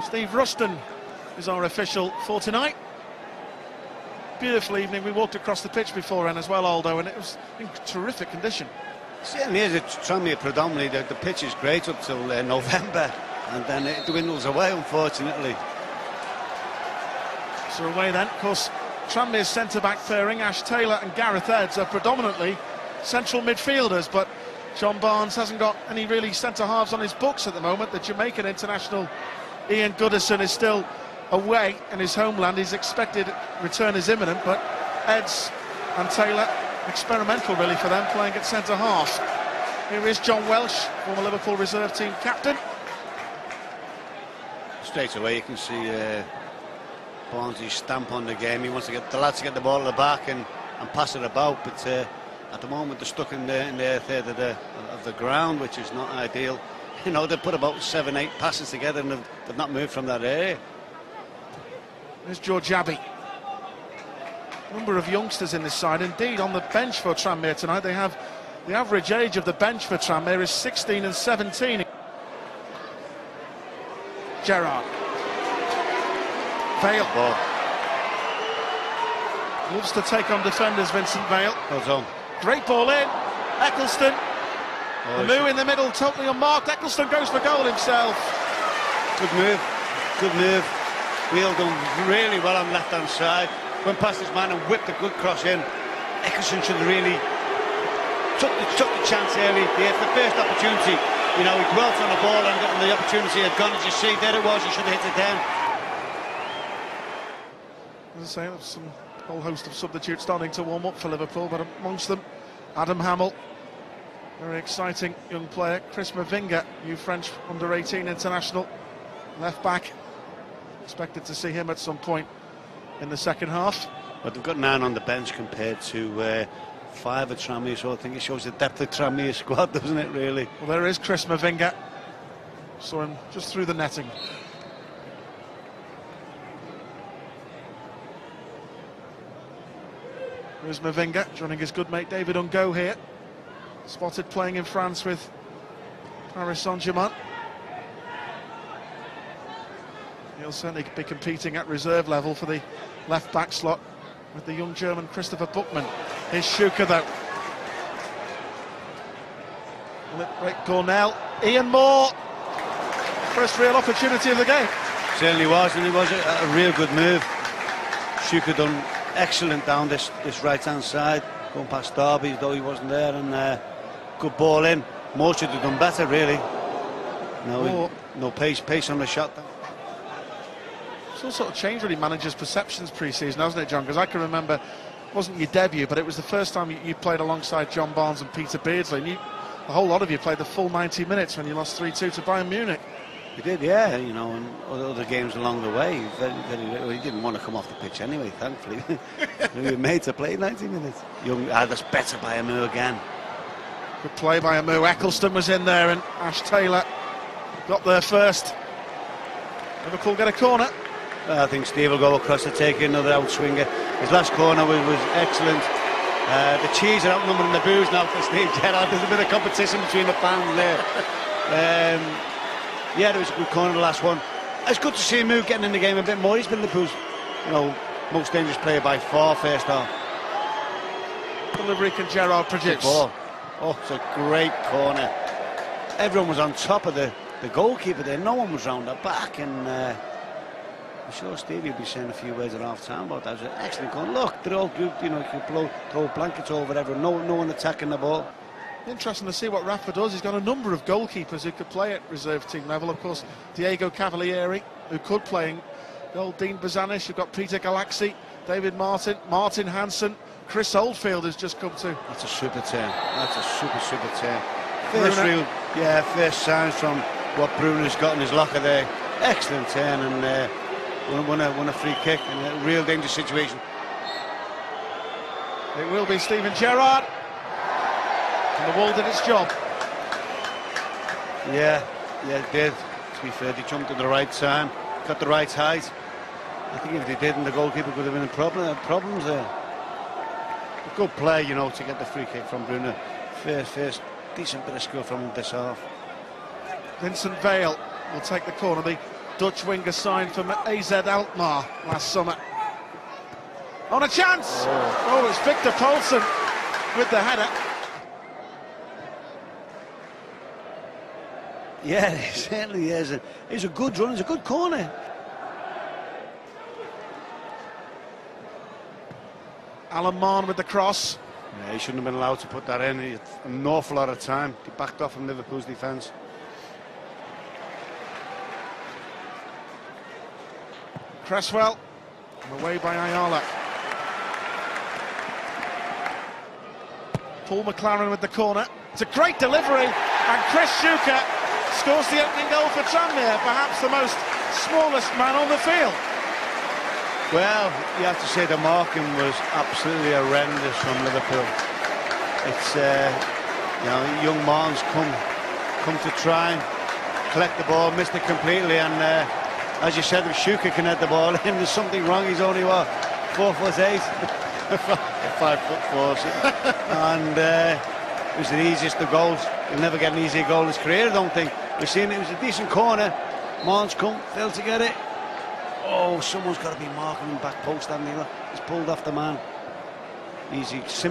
Steve Ruston is our official for tonight. Beautiful evening. We walked across the pitch beforehand as well, Aldo, and it was in terrific condition. Certainly is. It's Tranmere predominantly. The pitch is great up till November, and then it dwindles away, unfortunately. So away then, of course, Tranmere's centre-back pairing, Ash Taylor and Gareth Edds, are predominantly central midfielders, but John Barnes hasn't got any really centre-halves on his books at the moment. The Jamaican international Ian Goodison is still away in his homeland. His expected return is imminent, but Edds and Taylor, experimental really for them, playing at centre-half. Here is John Welsh, former Liverpool reserve team captain. Straight away you can see Barnes' stamp on the game. He wants to get the lads to get the ball at the back and pass it about, but at the moment they're stuck in their third of the ground, which is not ideal. You know, they put about 7-8 passes together and they've not moved from that area. There's George Abbey. Number of youngsters in this side. Indeed, on the bench for Tranmere tonight, they have the average age of the bench for Tranmere is 16 and 17. Gerrard. Vale. Loves to take on defenders, Vincent Vale. Well done. Great ball in. Eccleston. The move in the middle, totally unmarked. Eccleston goes for goal himself. Good move. Good move. Wheel done really well on left-hand side. Went past his man and whipped a good cross in. Eccleston should have really took the chance early. It's the first opportunity. You know, he dwelt on the ball and the opportunity had gone. As you see, there it was. He should have hit it down. As I say, there's some whole host of substitutes starting to warm up for Liverpool, but amongst them, Adam Hamill, very exciting young player. Chris Mavinga, new French under-18 international, left back. Expected to see him at some point in the second half. But they've got 9 on the bench compared to 5 at Tranmere, so I think it shows the depth of Tranmere squad, doesn't it, really? Well, there is Chris Mavinga. Saw him just through the netting. There's Mavinga joining his good mate David Ungo here. Spotted playing in France with Paris Saint-Germain. He'll certainly be competing at reserve level for the left-back slot with the young German Christopher Buchmann. Here's Schuker, though. Great Cornell. Ian Moore. First real opportunity of the game. Certainly was, and it was a real good move. Schuker done excellent down this right-hand side, going past Derby, though he wasn't there, and good ball in. Moore should have done better, really. No pace on the shot. It's all sort of changed really managers' perceptions pre-season, hasn't it, John? Because I can remember, it wasn't your debut, but it was the first time you played alongside John Barnes and Peter Beardsley. And a whole lot of you played the full 90 minutes when you lost 3-2 to Bayern Munich. We did, yeah, you know, and other games along the way. Well, he didn't want to come off the pitch anyway, thankfully. We were made to play 90 minutes. That's better by a move again. Good play by Amu. Eccleston was in there and Ash Taylor got there first. Liverpool get a corner. I think Steve will go across to take another outswinger. His last corner was excellent. The cheese are outnumbering the booze now for Steve Gerrard. There's a bit of competition between the fans there. Yeah, there was a good corner, the last one. It's good to see him getting in the game a bit more. He's been Liverpool's, most dangerous player by far first half. Delivery can Gerrard produce. Oh, it's a great corner. Everyone was on top of the goalkeeper there. No one was round the back, and I'm sure Stevie will be saying a few words at half-time about that. It was an excellent corner. Look, they're all grouped, you can throw blankets over everyone. No one attacking the ball. Interesting to see what Rafa does. He's got a number of goalkeepers who could play at reserve team level. Of course, Diego Cavalieri, who could play in goal. Dean Bazanish, you've got Peter Galaxy, David Martin, Martin Hansen, Chris Oldfield has just come to. That's a super turn. That's a super turn. First signs from what Bruno's got in his locker there. Excellent turn, and won a free kick in a real dangerous situation. It will be Steven Gerrard. And the wall did its job. Yeah, it did. To be fair, they jumped at the right time, got the right height. I think if they didn't, the goalkeeper could have been in problems there. A good play, to get the free kick from Bruno. First decent bit of skill from him this half. Vincent Vale will take the corner. The Dutch winger signed from AZ Alkmaar last summer. On a chance! Oh, it's Victor Poulsen with the header. Yeah, it certainly is. It's a good run, it's a good corner. Alan Mahon with the cross. Yeah, he shouldn't have been allowed to put that in. He had an awful lot of time. He backed off from Liverpool's defence. Cresswell, and away by Ayala. Paul McLaren with the corner. It's a great delivery, and Chris Schuker scores the opening goal for Tranmere, perhaps the most smallest man on the field. Well, you have to say the marking was absolutely horrendous from Liverpool. It's, you know, young Mons come to try and collect the ball, missed it completely, and as you said, if Schuker can head the ball in, there's something wrong. He's only, what, 4'8", 5'4", and it was the easiest of goals. He'll never get an easier goal in his career, I don't think. We've seen it was a decent corner. Mons failed to get it. Oh, someone's got to be marking him back post, hasn't he? He's pulled off the man. Easy, simple.